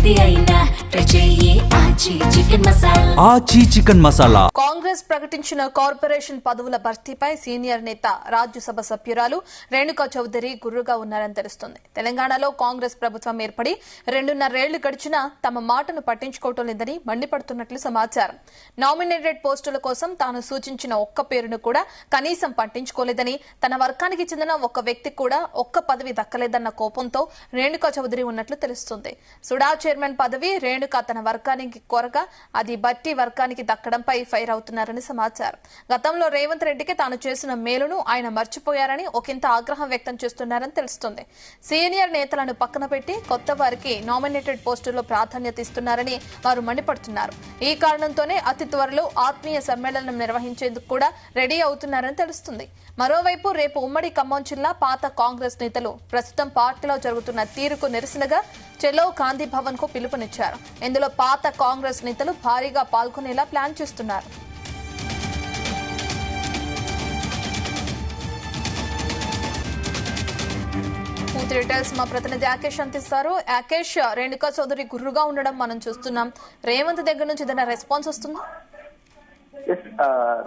ఏది అయినా ఆచి చికెన్ మసాలా. కాంగ్రెస్ ప్రకటించిన కార్పొరేషన్ పదవుల భర్తీపై సీనియర్ నేత రాజ్యసభ సభ్యురాలు రేణుకా చౌదరి గుర్రుగా ఉన్నారని తెలుస్తోంది. తెలంగాణలో కాంగ్రెస్ ప్రభుత్వం ఏర్పడి 2.5 ఏళ్లు గడిచినా తమ మాటను పట్టించుకోవటం లేదని మండిపడుతున్నట్లు సమాచారం. నామినేటెడ్ పోస్టుల కోసం తాను సూచించిన ఒక్క పేరును కూడా కనీసం పట్టించుకోలేదని, తన వర్గానికి చెందిన ఒక్క వ్యక్తికి కూడా ఒక్క పదవి దక్కలేదన్న కోపంతో రేణుకా చౌదరి ఉన్నట్లు తెలుస్తోంది. సుడా చైర్మన్ పదవి రేణుకా తన వర్గానికి కోరగా అది బట్టి వర్గానికి దక్కడంపై ఫైర్ అవుతున్నారని సమాచారం. గతంలో రేవంత్ రెడ్డికి తాను చేసిన మేలును ఆయన మర్చిపోయారని ఒకంత ఆగ్రహం వ్యక్తం చేస్తున్నారని తెలుస్తోంది. సీనియర్ నేతలను పక్కన పెట్టి కొత్త వారికి నామినేటెడ్ పోస్టుల్లో ప్రాధాన్యత ఇస్తున్నారని వారు మండిపడుతున్నారు. ఈ కారణంతోనే అతి త్వరలో ఆత్మీయ సమ్మేళనం నిర్వహించేందుకు కూడా రెడీ అవుతున్నారని తెలుస్తుంది. మరోవైపు రేపు ఉమ్మడి ఖమ్మం జిల్లా పాత కాంగ్రెస్ నేతలు ప్రస్తుతం పార్టీలో జరుగుతున్న తీరుకు నిరసనగా చెలో గాంధీ భవన్ కు పిలుపునిచ్చారు. ఇందులో పాత కాంగ్రెస్ నేతలు భారీగా పాల్గొనేలా ప్లాన్ చేస్తున్నారు. పూర్తి డీటెయిల్స్ మా ప్రతినిధి ఆకేష్ అందిస్తారు. ఆకేష్, రేణుకా చౌదరి గుర్రుగా ఉండడం మనం చూస్తున్నాం. రేవంత్ దగ్గర నుంచి ఏదైనా రెస్పాన్స్ వస్తుందా?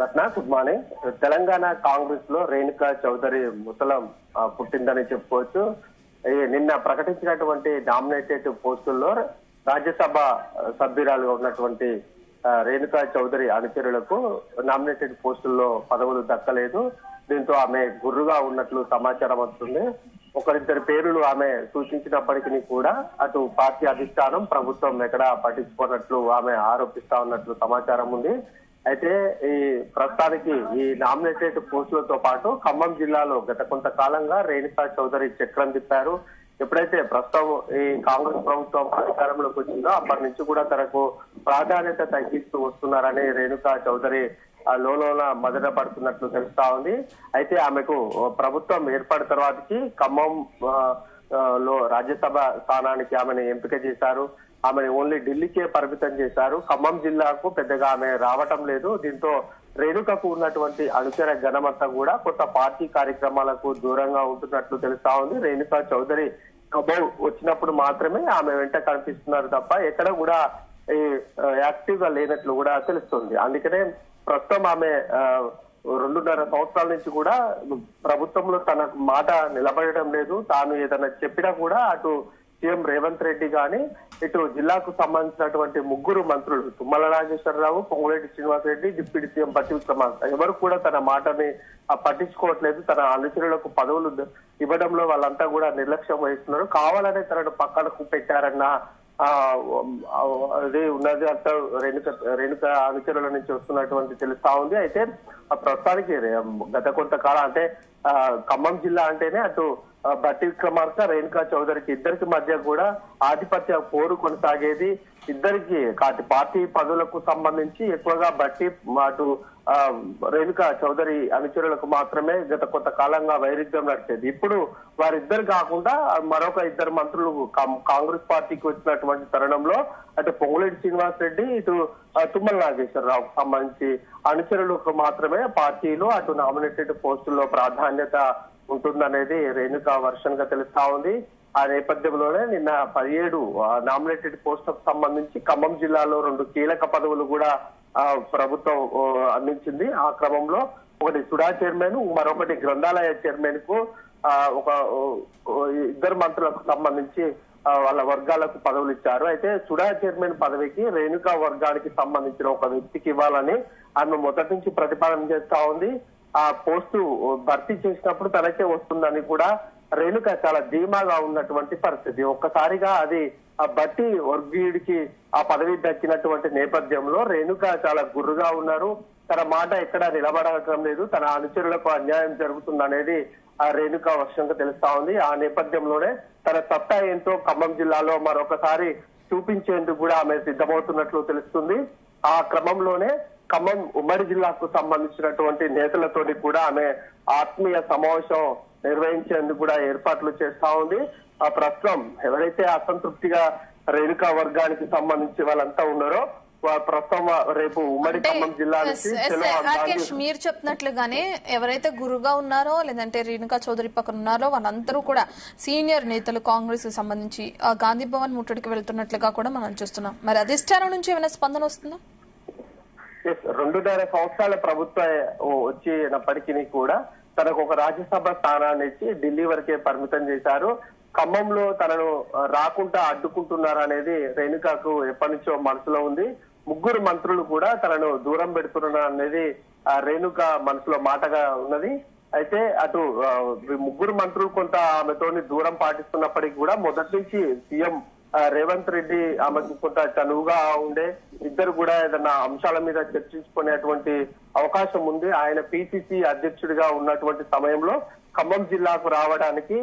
రత్న, గుడ్ మార్నింగ్. తెలంగాణ కాంగ్రెస్ లో రేణుకా చౌదరి ముసలం పుట్టిందని చెప్పుకోవచ్చు. నిన్న ప్రకటించినటువంటి నామినేటెడ్ పోస్టుల్లో రాజ్యసభ సభ్యురాలుగా ఉన్నటువంటి రేణుకా చౌదరి అనుచరులకు నామినేటెడ్ పోస్టుల్లో పదవులు దక్కలేదు. దీంతో ఆమె గుర్రుగా ఉన్నట్లు సమాచారం వస్తుంది. ఒకరిద్దరి పేర్లు ఆమె సూచించినప్పటికీ కూడా అటు పార్టీ అధిష్టానం, ప్రభుత్వం ఎక్కడా పట్టించుకున్నట్లు ఆమె ఆరోపిస్తా ఉన్నట్లు సమాచారం ఉంది. అయితే ఈ ప్రస్తుతానికి ఈ నామినేటెడ్ పోస్టులతో పాటు ఖమ్మం జిల్లాలో గత కొంతకాలంగా రేణుకా చౌదరి చక్రం తిప్పారు. ఎప్పుడైతే ప్రస్తుతం ఈ కాంగ్రెస్ ప్రభుత్వం అధికారంలోకి వచ్చిందో అప్పటి నుంచి కూడా తనకు ప్రాధాన్యత తగ్గిస్తూ వస్తున్నారని రేణుకా చౌదరి లోలోన మదన పడుతున్నట్లు తెలుస్తా ఉంది. అయితే ఆమెకు ప్రభుత్వం ఏర్పడిన తర్వాతకి ఖమ్మం లో రాజ్యసభ స్థానానికి ఆమెను ఎంపిక చేశారు. ఆమెను ఓన్లీ ఢిల్లీకే పరిమితం చేశారు. ఖమ్మం జిల్లాకు పెద్దగా ఆమె రావటం లేదు. దీంతో రేణుకకు ఉన్నటువంటి అనుచర గణమంతా కూడా కొత్త పార్టీ కార్యక్రమాలకు దూరంగా ఉంటున్నట్లు తెలుస్తా ఉంది. రేణుకా చౌదరి ఖమ్మం వచ్చినప్పుడు మాత్రమే ఆమె వెంట కనిపిస్తున్నారు తప్ప ఎక్కడ కూడా ఈ యాక్టివ్ గా లేనట్లు కూడా తెలుస్తుంది. అందుకనే ప్రస్తుతం ఆమె 2.5 సంవత్సరాల నుంచి కూడా ప్రభుత్వంలో తన మాట నిలబడటం లేదు. తాను ఏదైనా చెప్పినా కూడా అటు సీఎం రేవంత్ రెడ్డి గాని, ఇటు జిల్లాకు సంబంధించినటువంటి 3 మంత్రులు తుమ్మల నాగేశ్వరరావు, పొంగులేటి శ్రీనివాసరెడ్డి, డిప్యూటీ సీఎం బట్టి విక్రమార్క ఎవరు కూడా తన మాటని పట్టించుకోవట్లేదు. తన అనుచరులకు పదవులు ఇవ్వడంలో వాళ్ళంతా కూడా నిర్లక్ష్యం వహిస్తున్నారు. కావాలనే తనను పక్కనకు పెట్టారన్న అది ఉన్నది అంతా రేణుక అనుచరుల నుంచి వస్తున్నటువంటి తెలుస్తా ఉంది. అయితే ప్రస్తుతానికి గత కొంతకాలం అంటే ఖమ్మం జిల్లా అంటేనే అటు బట్టి విక్రమార్క, రేణుకా చౌదరికి ఇద్దరికి మధ్య కూడా ఆధిపత్య పోరు కొనసాగేది. ఇద్దరికి పార్టీ పదవులకు సంబంధించి ఎక్కువగా బట్టి అటు రేణుకా చౌదరి అనుచరులకు మాత్రమే గత కొంతకాలంగా వైరుధ్యం నడిచేది. ఇప్పుడు వారిద్దరు కాకుండా మరొక 2 మంత్రులు కాంగ్రెస్ పార్టీకి వచ్చినటువంటి తరుణంలో అటు పొంగులేటి శ్రీనివాస్ రెడ్డి, ఇటు తుమ్మల నాగేశ్వరరావుకు సంబంధించి అనుచరులకు మాత్రమే పార్టీలో అటు నామినేటెడ్ పోస్టుల్లో ప్రాధాన్యత ఉంటుందనేది రేణుకా వర్షన్ గా తెలుస్తా ఉంది. ఆ నేపథ్యంలోనే నిన్న 17 నామినేటెడ్ పోస్టులకు సంబంధించి ఖమ్మం జిల్లాలో 2 కీలక పదవులు కూడా ప్రభుత్వం అందించింది. ఆ క్రమంలో ఒకటి సుడా చైర్మన్, మరొకటి గ్రంథాలయ చైర్మన్ కు ఒక 2 మంత్రులకు సంబంధించి వాళ్ళ వర్గాలకు పదవులు ఇచ్చారు. అయితే సుడా చైర్మన్ పదవికి రేణుకా వర్గానికి సంబంధించిన ఒక వ్యక్తికి ఇవ్వాలని ఆమె మొదటి నుంచి ప్రతిపాదన చేస్తా ఉంది. ఆ పోస్టు భర్తీ చేసినప్పుడు తనకే వస్తుందని కూడా రేణుక చాలా ధీమాగా ఉన్నటువంటి పరిస్థితి. ఒక్కసారిగా అది ఆ బట్టి వర్గీయుడికి ఆ పదవి దక్కినటువంటి నేపథ్యంలో రేణుక చాలా గుర్రుగా ఉన్నారు. తన మాట ఎక్కడా నిలబడటం లేదు. తన అనుచరులకు అన్యాయం జరుగుతుందనేది ఆ రేణుక వర్షంగా తెలుస్తా ఉంది. ఆ నేపథ్యంలోనే తన సత్తా ఏంటో ఖమ్మం జిల్లాలో మరొకసారి చూపించేందుకు కూడా ఆమె సిద్ధమవుతున్నట్లు తెలుస్తుంది. ఆ క్రమంలోనే ఖమ్మం ఉమ్మడి జిల్లాకు సంబంధించినటువంటి నేతలతోటి కూడా ఆమె ఆత్మీయ సమావేశం నిర్వహించేందుకు కూడా ఏర్పాట్లు చేస్తా ఉంది. ప్రస్తుతం ఎవరైతే అసంతృప్తిగా రేణుకా వర్గానికి సంబంధించి వాళ్ళంతా ఉన్నారో ప్రస్తుతం రేపు ఉమ్మడి ఖమ్మం జిల్లా నుంచి రాకేష్ మీరు చెప్పినట్లుగానే ఎవరైతే గురుగా ఉన్నారో లేదంటే రేణుకా చౌదరి పక్కన ఉన్నారో వాళ్ళందరూ కూడా సీనియర్ నేతలు కాంగ్రెస్ కి సంబంధించి గాంధీ భవన్ ముట్టడికి వెళ్తున్నట్లుగా కూడా మనం చూస్తున్నాం. మరి అధిష్టానం నుంచి ఏమైనా స్పందన వస్తుందా? 2.5 సంవత్సరాల ప్రభుత్వం వచ్చినప్పటికీ కూడా తనకు ఒక రాజ్యసభ స్థానాన్ని ఇచ్చి ఢిల్లీ వరకే పరిమితం చేశారు. ఖమ్మంలో తనను రాకుండా అడ్డుకుంటున్నారు అనేది రేణుకాకు ఎప్పటి నుంచో మనసులో ఉంది. 3 మంత్రులు కూడా తనను దూరం పెడుతున్నారు అనేది రేణుక మనసులో మాటగా ఉన్నది. అయితే అటు 3 మంత్రులు కొంత ఆమెతోని దూరం పాటిస్తున్నప్పటికీ కూడా మొదటి నుంచి సీఎం రేవంత్ రెడ్డి ఆమెకు కొంత చనువుగా ఉండే, ఇద్దరు కూడా ఏదైనా అంశాల మీద చర్చించుకునేటువంటి అవకాశం ఉంది. ఆయన పిసిసి అధ్యక్షుడిగా ఉన్నటువంటి సమయంలో ఖమ్మం జిల్లాకు రావడానికి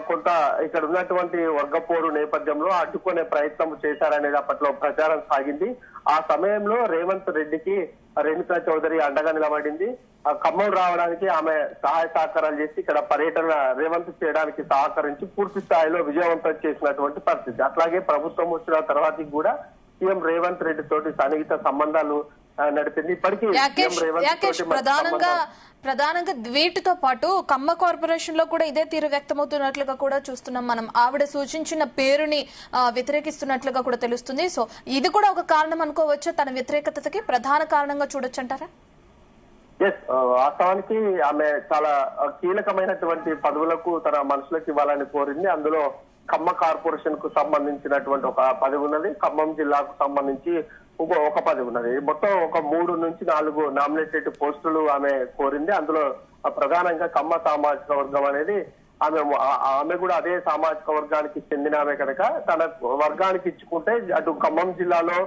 కొంత ఇక్కడ ఉన్నటువంటి వర్గపోరు నేపథ్యంలో అడ్డుకునే ప్రయత్నం చేశారనేది అప్పట్లో ప్రచారం సాగింది. ఆ సమయంలో రేవంత్ రెడ్డికి రేణుకా చౌదరి అండగా నిలబడింది. ఖమ్మం రావడానికి ఆమె సహాయ సహకారాలు చేసి ఇక్కడ పర్యటన రేవంత్ చేయడానికి సహకరించి పూర్తి స్థాయిలో విజయవంతం చేసినటువంటి పరిస్థితి. అట్లాగే ప్రభుత్వం వచ్చిన తర్వాత కూడా సీఎం రేవంత్ రెడ్డి తోటి సన్నిహిత సంబంధాలు నడిపింది. ఇప్పటికీ ప్రధానంగా వీటితో పాటు ఖమ్మ కార్పొరేషన్ లో కూడా ఇదే తీరు వ్యక్తమవుతున్నట్లుగా కూడా చూస్తున్నాం మనం. ఆవిడ సూచించిన పేరుని వ్యతిరేకిస్తున్నట్లుగా కూడా తెలుస్తుంది. సో ఇది కూడా ఒక కారణం అనుకోవచ్చు, తన వ్యతిరేకతకి ప్రధాన కారణంగా చూడొచ్చు అంటారా? వాస్తవానికి ఆమె చాలా కీలకమైనటువంటి పదవులకు తన మనుషులకు ఇవ్వాలని కోరింది. అందులో ఖమ్మ కార్పొరేషన్ కు సంబంధించినటువంటి ఒక పదవి ఉన్నది, ఖమ్మం జిల్లాకు సంబంధించి ఒక పదవి ఉన్నది. మొత్తం ఒక 3 నుంచి 4 నామినేటెడ్ పోస్టులు ఆమె కోరింది. అందులో ప్రధానంగా ఖమ్మ సామాజిక వర్గం అనేది ఆమె కూడా అదే సామాజిక వర్గానికి చెందిన ఆమె కనుక తన వర్గానికి ఇచ్చుకుంటే అటు ఖమ్మం జిల్లాలో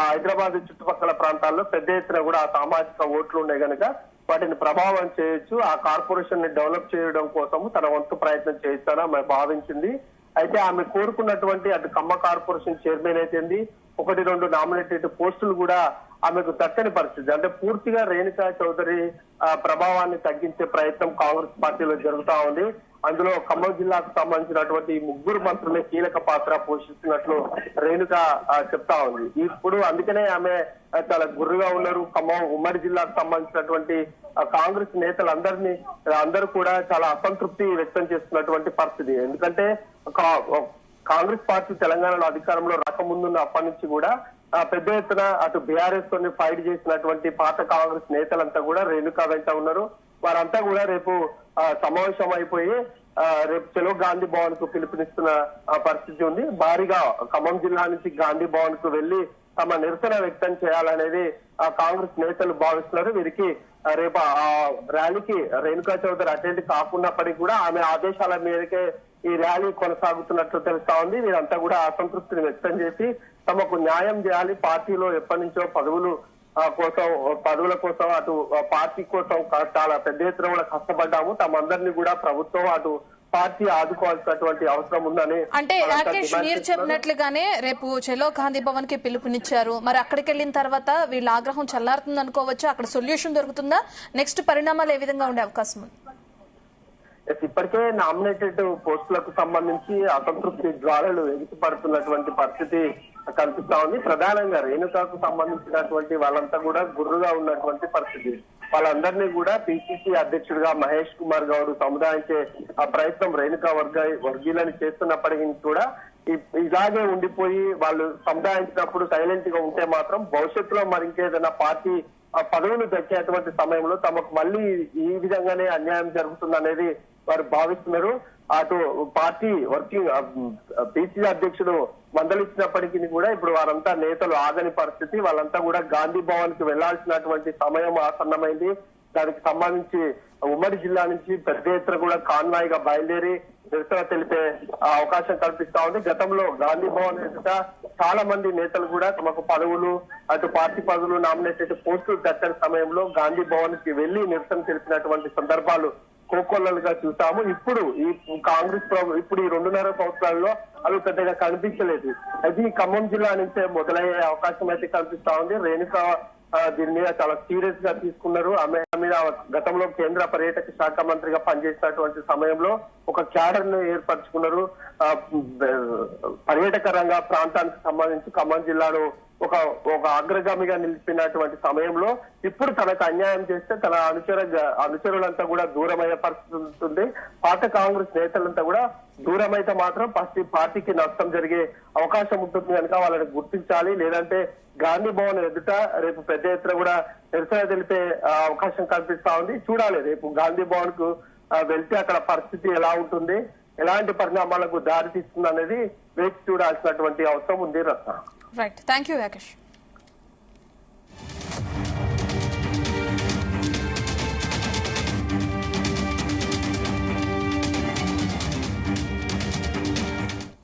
హైదరాబాద్ చుట్టుపక్కల ప్రాంతాల్లో పెద్ద ఎత్తున కూడా ఆ సామాజిక ఓట్లు ఉన్నాయి కనుక వాటిని ప్రభావం చేయొచ్చు. ఆ కార్పొరేషన్ ని డెవలప్ చేయడం కోసము తన వంతు ప్రయత్నం చేయిస్తానని ఆమె భావించింది. అయితే ఆమె కోరుకున్నటువంటి అటు ఖమ్మ కార్పొరేషన్ చైర్మన్ అయితేంది 1-2 నామినేటెడ్ పోస్టులు కూడా ఆమెకు దక్కని పరిస్థితి. అంటే పూర్తిగా రేణుకా చౌదరి ప్రభావాన్ని తగ్గించే ప్రయత్నం కాంగ్రెస్ పార్టీలో జరుగుతా ఉంది. అందులో ఖమ్మం జిల్లాకు సంబంధించినటువంటి 3 మంత్రులే కీలక పాత్ర పోషిస్తున్నట్లు రేణుక చెప్తా ఉంది. ఇప్పుడు అందుకనే ఆమె చాలా గుర్రుగా ఉన్నారు. ఖమ్మం ఉమ్మడి జిల్లాకు సంబంధించినటువంటి కాంగ్రెస్ అందరూ కూడా చాలా అసంతృప్తి వ్యక్తం చేస్తున్నటువంటి పరిస్థితి. ఎందుకంటే కాంగ్రెస్ పార్టీ తెలంగాణలో అధికారంలో రాకముందున్న అప్పటి నుంచి కూడా పెద్ద ఎత్తున అటు బీఆర్ఎస్ తోని ఫైట్ చేసినటువంటి పాత కాంగ్రెస్ నేతలంతా కూడా రేణుకా వెంట ఉన్నారు. వారంతా కూడా రేపు సమావేశం అయిపోయి రేపు చలో గాంధీ భవన్ కు పిలుపునిస్తున్న పరిస్థితి ఉంది. భారీగా ఖమ్మం జిల్లా నుంచి గాంధీ భవన్ కు వెళ్లి తమ నిరసన వ్యక్తం చేయాలనేది కాంగ్రెస్ నేతలు భావిస్తున్నారు. వీరికి రేపు ఆ ర్యాలీకి రేణుకా చౌదరి అటెండ్ కాకున్నప్పటికీ కూడా ఆమె ఆదేశాల మేరకే ఈ ర్యాలీ కొనసాగుతున్నట్లు తెలుస్తా ఉంది. వీరంతా కూడా అసంతృప్తిని వ్యక్తం చేసి తమకు న్యాయం చేయాలి, పార్టీలో ఎప్పటి నుంచో పదవుల కోసం అటు పార్టీ కోసం చాలా పెద్ద ఎత్తున కూడా కష్టపడ్డాము, తమందరినీ కూడా ప్రభుత్వం అటు పార్టీ ఆదుకోవాల్సినటువంటి అవసరం ఉందని. అంటే రాకేష్ మీరు చెప్పినట్లుగానే రేపు చలో గాంధీ భవన్ కి పిలుపునిచ్చారు. మరి అక్కడికి వెళ్ళిన తర్వాత వీళ్ళ ఆగ్రహం చల్లారుతుంది అనుకోవచ్చు, అక్కడ సొల్యూషన్ దొరుకుతుందా? నెక్స్ట్ పరిణామాలు ఏ విధంగా ఉండే అవకాశం ఉంది? ఇప్పటికే నామినేటెడ్ పోస్టులకు సంబంధించి అసంతృప్తి జ్వాలలు ఎగిసిపడుతున్నటువంటి పరిస్థితి కనిపిస్తా ఉంది. ప్రధానంగా రేణుకాకు సంబంధించినటువంటి వాళ్ళంతా కూడా గుర్రుగా ఉన్నటువంటి పరిస్థితి. వాళ్ళందరినీ కూడా పిసిసి అధ్యక్షుడిగా మహేష్ కుమార్ గౌడ్ సముదాయించే ఆ ప్రయత్నం రేణుకా వర్గీయులని చేస్తున్నప్పటికీ కూడా ఇలాగే ఉండిపోయి వాళ్ళు సముదాయించినప్పుడు సైలెంట్ గా ఉంటే మాత్రం భవిష్యత్తులో మరి ఇంకేదైనా పార్టీ పదవులు దక్కేటువంటి సమయంలో తమకు మళ్ళీ ఈ విధంగానే అన్యాయం జరుగుతుందనేది వారు భావిస్తున్నారు. అటు పార్టీ వర్కింగ్ పిసిసి అధ్యక్షుడు మందలిచ్చినప్పటికీ కూడా ఇప్పుడు వారంతా నేతలు ఆగని పరిస్థితి. వాళ్ళంతా కూడా గాంధీ భవన్ కి వెళ్లాల్సినటువంటి సమయం ఆసన్నమైంది. దానికి సంబంధించి ఉమ్మడి జిల్లా నుంచి పెద్ద ఎత్తున కూడా కాన్వాయ్ గా బయలుదేరి నిరసన తెలిపే అవకాశం కల్పిస్తా ఉంది. గతంలో గాంధీ భవన్ ఎదుట చాలా మంది నేతలు కూడా తమకు పదవులు అటు పార్టీ పదవులు నామినేటెడ్ పోస్టులు దక్కని సమయంలో గాంధీ భవన్ కి వెళ్లి నిరసన తెలిపినటువంటి సందర్భాలు కోకొల్లలుగా చూసాము. ఇప్పుడు ఈ కాంగ్రెస్ ఇప్పుడు ఈ 2.5 సంవత్సరాల్లో అవి పెద్దగా కనిపించలేదు. అది ఖమ్మం జిల్లా నుంచే మొదలయ్యే అవకాశం అయితే కనిపిస్తా ఉంది. రేణుక దీని మీద చాలా సీరియస్ గా తీసుకున్నారు. ఆమె మీద గతంలో కేంద్ర పర్యాటక శాఖ మంత్రిగా పనిచేసినటువంటి సమయంలో ఒక క్యాడర్ ను ఏర్పరచుకున్నారు. పర్యాటక రంగ ప్రాంతానికి సంబంధించి ఖమ్మం జిల్లాలో ఒక అగ్రగామిగా నిలిపినటువంటి సమయంలో ఇప్పుడు తనకు అన్యాయం చేస్తే తన అనుచరులంతా కూడా దూరమయ్యే పరిస్థితి ఉంటుంది. పాత కాంగ్రెస్ నేతలంతా కూడా దూరమైతే మాత్రం పార్టీకి నష్టం జరిగే అవకాశం ఉంటుంది కనుక వాళ్ళని గుర్తించాలి. లేదంటే గాంధీ భవన్ ఎదుట రేపు పెద్ద ఎత్తున కూడా నిరసన తెలిపే అవకాశం కల్పిస్తా ఉంది. చూడాలి రేపు గాంధీ భవన్ కు వెళ్తే అక్కడ పరిస్థితి ఎలా ఉంటుంది, ఎలాంటి పరిణామాలకు దారి తీస్తుంది అనేది వేచి చూడాల్సినటువంటి అవసరం ఉంది Ratna. Right, thank you Rakesh.